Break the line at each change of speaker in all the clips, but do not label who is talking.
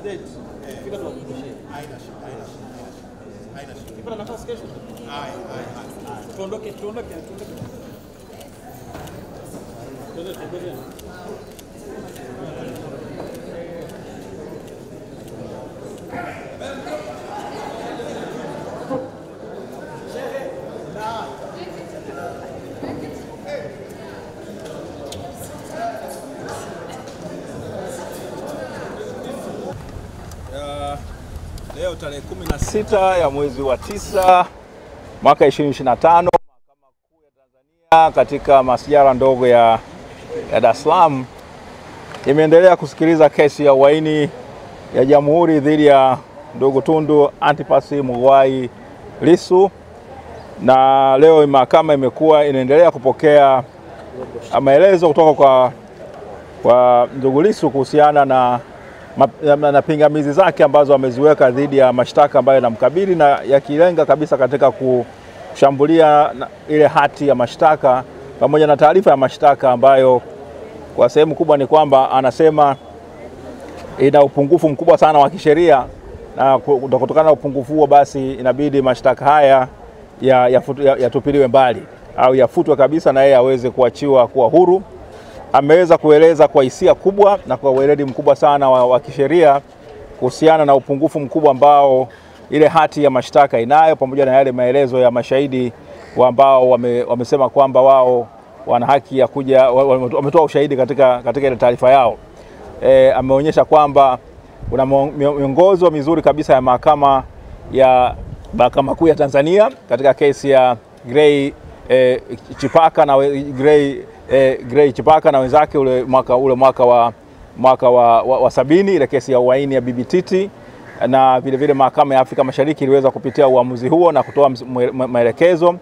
date. Fika tuwakumbushe.
Haina shida.
Kipata nafasi kesho. Tuondoke. Tuondoke.
Leo tarehe 16 ya mwezi wa 9 mwaka 2025, Mahakama Kuu ya Tanzania katika masijara ndogo ya Dar es Salaam imeendelea kusikiliza kesi ya uhaini ya Jamhuri dhidi ya ndugu Tundu Antipas Mughwai Lissu, na leo mahakama imekuwa inaendelea kupokea maelezo kutoka kwa ndugu Lissu kuhusiana na pingamizi zake ambazo ameziweka dhidi ya mashtaka ambayo yanamkabili na yakilenga kabisa katika kushambulia ile hati ya mashtaka pamoja na taarifa ya mashtaka ambayo kwa sehemu kubwa ni kwamba anasema ina upungufu mkubwa sana wa kisheria, na kutokana na upungufu huo basi inabidi mashtaka haya yatupiliwe mbali au yafutwe kabisa na yeye aweze kuachiwa kuwa huru. Ameweza kueleza kwa hisia kubwa na kwa weledi mkubwa sana wa kisheria kuhusiana na upungufu mkubwa ambao ile hati ya mashtaka inayo, pamoja na yale maelezo ya mashahidi ambao wamesema kwamba wao wana haki ya kuja, wametoa ushahidi katika ile taarifa yao. Ameonyesha kwamba kuna miongozo mizuri kabisa ya Mahakama Kuu ya Tanzania katika kesi ya Gray Chipaka na wenzake ule mwaka wa 70, ile kesi ya uhaini ya Bibi Titi, na vile Mahakama ya Afrika Mashariki iliweza kupitia uamuzi huo na kutoa maelekezo.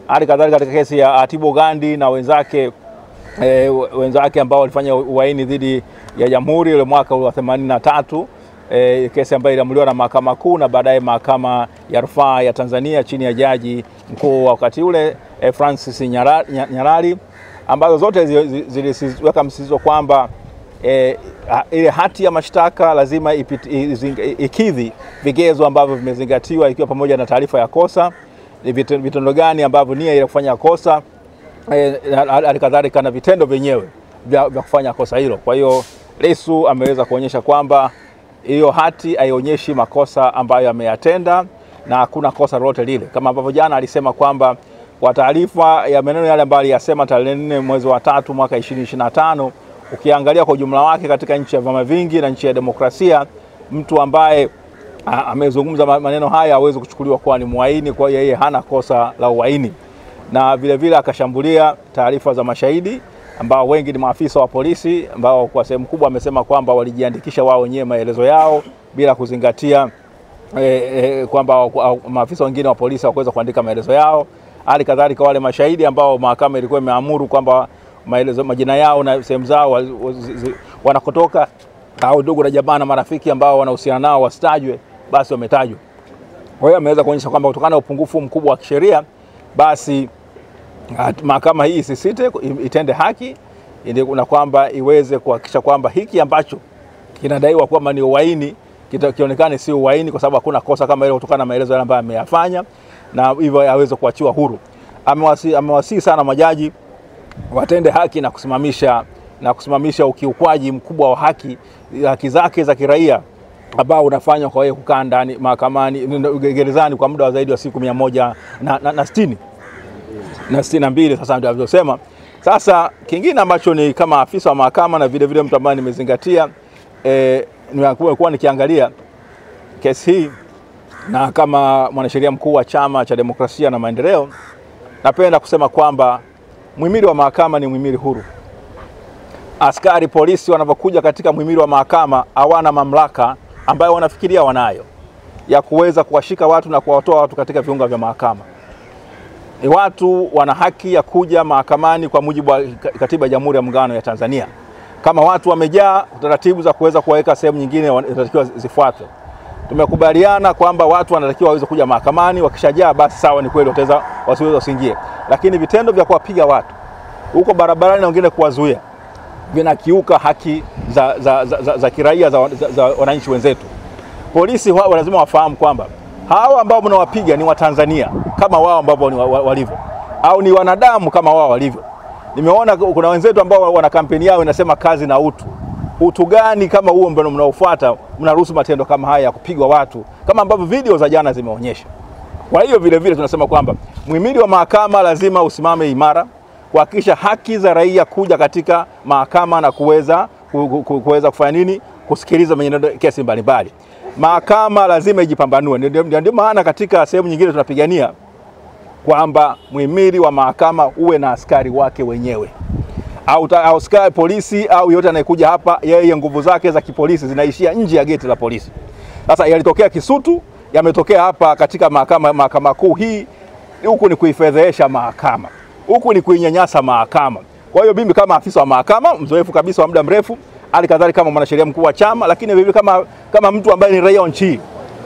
Hali kadhalika katika kesi ya Atibu Gandhi na wenzake ambao walifanya uhaini dhidi ya Jamhuri ile mwaka wa 83, kesi ambayo iliamuliwa na Mahakama Kuu na baadaye Mahakama ya Rufaa ya Tanzania chini ya Jaji Mkuu wa wakati ule Francis Nyarari, ambazo zote ziliweka msisitizo kwamba ile hati ya mashtaka lazima ikidhi vigezo ambavyo vimezingatiwa, ikiwa pamoja na taarifa ya kosa, vitendo gani ambavyo nia ile kufanya kosa, alikadhalika na vitendo vyenyewe vya kufanya kosa hilo. Kwa hiyo Lissu ameweza kuonyesha kwamba hiyo hati haionyeshi makosa ambayo ameyatenda na hakuna kosa lolote lile, kama ambavyo jana alisema kwamba kwa taarifa ya maneno yale ambayo aliyasema tarehe 4 mwezi wa 3 mwaka 2025, ukiangalia kwa ujumla wake katika nchi ya vyama vingi na nchi ya demokrasia, mtu ambaye amezungumza maneno haya hawezi kuchukuliwa kuwa ni muhaini, kwa hiyo yeye hana kosa la uhaini. Na vile akashambulia taarifa za mashahidi ambao wengi ni maafisa wa polisi ambao kwa sehemu kubwa amesema kwamba walijiandikisha wao wenyewe maelezo yao bila kuzingatia kwamba maafisa wengine wa polisi hawakuweza kuandika maelezo yao. Hali kadhalika wale mashahidi ambao mahakama ilikuwa imeamuru kwamba maelezo, majina yao na sehemu zao wanakotoka au ndugu na jamaa na marafiki ambao wanahusiana nao wasitajwe, basi wametajwa. Kwa hiyo ameweza kuonyesha kwamba kutokana na upungufu mkubwa wa kisheria, basi mahakama hii isisite, itende haki na kwamba iweze kuhakikisha kwamba hiki ambacho kinadaiwa kwamba ni uhaini kionekane si uhaini, kwa sababu hakuna kosa kama ile kutokana na maelezo yale ambayo ameyafanya, na hivyo aweze kuachiwa huru. Amewasihi sana majaji watende haki na kusimamisha ukiukwaji mkubwa wa haki zake za kiraia ambao unafanywa kwa yeye kukaa ndani mahakamani gerezani kwa muda wa zaidi wa siku 162. Sasa ndio alivyosema. Sasa kingine ambacho ni kama afisa wa mahakama na vile mtu ambaye nimezingatia, nimekuwa nikiangalia kesi hii na kama mwanasheria mkuu wa Chama cha Demokrasia na Maendeleo, napenda kusema kwamba muhimili wa mahakama ni muhimili huru. Askari polisi wanapokuja katika muhimili wa mahakama hawana mamlaka ambayo wanafikiria wanayo ya kuweza kuwashika watu na kuwatoa watu katika viunga vya mahakama. Watu wana haki ya kuja mahakamani kwa mujibu wa Katiba ya Jamhuri ya Muungano ya Tanzania. Kama watu wamejaa, taratibu za kuweza kuwaweka sehemu nyingine zinatakiwa zifuatwe. Tumekubaliana kwamba watu wanatakiwa waweze kuja mahakamani, wakishajaa basi sawa, ni kweli wasiweze kuingia. Lakini vitendo vya kuwapiga watu huko barabarani na wengine kuwazuia, vinakiuka haki za kiraia za wananchi wenzetu. Polisi lazima wafahamu kwamba hawa ambao mnawapiga ni Watanzania kama wao ambao walivyo, au ni wanadamu kama wao walivyo. Nimeona kuna wenzetu ambao wana kampeni yao inasema kazi na utu. Utu gani kama huo mbona mnaofuata mnaruhusu matendo kama haya ya kupigwa watu kama ambavyo video za jana zimeonyesha? Kwa hiyo vile vile tunasema kwamba muhimili wa mahakama lazima usimame imara kuhakikisha haki za raia kuja katika mahakama na kuweza kufanya nini? Kusikiliza kesi mbalimbali. Mahakama lazima ijipambanue. Ndio maana katika sehemu nyingine tunapigania kwamba muhimili wa mahakama uwe na askari wake wenyewe. Au askari polisi au yote anayekuja hapa, yeye nguvu zake za kipolisi zinaishia nje ya geti la polisi. Sasa yalitokea Kisutu, yametokea hapa katika mahakama kuu hii. Huku ni kuifedhesha mahakama, huku ni kuinyanyasa mahakama. Kwa hiyo mimi kama afisa wa mahakama mzoefu kabisa wa muda mrefu, alikadhalika kama mwanasheria mkuu wa chama, lakini vile kama mtu ambaye ni raia wa nchi,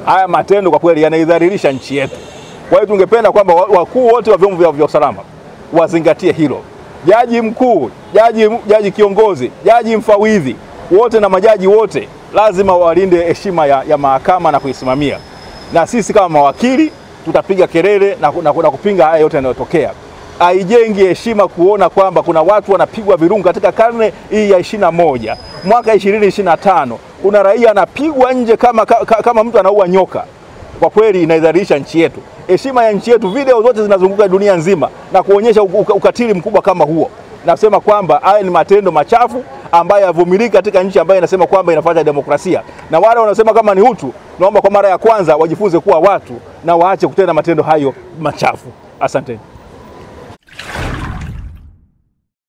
haya matendo kwa kweli yanaidhalilisha nchi yetu. Kwa hiyo tungependa kwamba wakuu wote wa vyombo vya usalama wazingatie hilo. Jaji mkuu, jaji kiongozi, jaji mfawidhi, wote na majaji wote lazima walinde heshima ya mahakama na kuisimamia. Na sisi kama mawakili tutapiga kelele na kupinga haya yote yanayotokea. Haijengi heshima kuona kwamba kuna watu wanapigwa virungu katika karne hii ya 21, mwaka 2025. Kuna raia anapigwa nje kama mtu anaua nyoka. Kwa kweli inaidhalilisha nchi yetu. Heshima ya nchi yetu, video zote zinazunguka dunia nzima na kuonyesha ukatili mkubwa kama huo. Nasema kwamba haya ni matendo machafu ambayo havumiliki katika nchi ambayo inasema kwamba inafuata demokrasia. Na wale wanasema kama ni utu, naomba kwa mara ya kwanza wajifunze kuwa watu na waache kutenda matendo hayo machafu. Asante.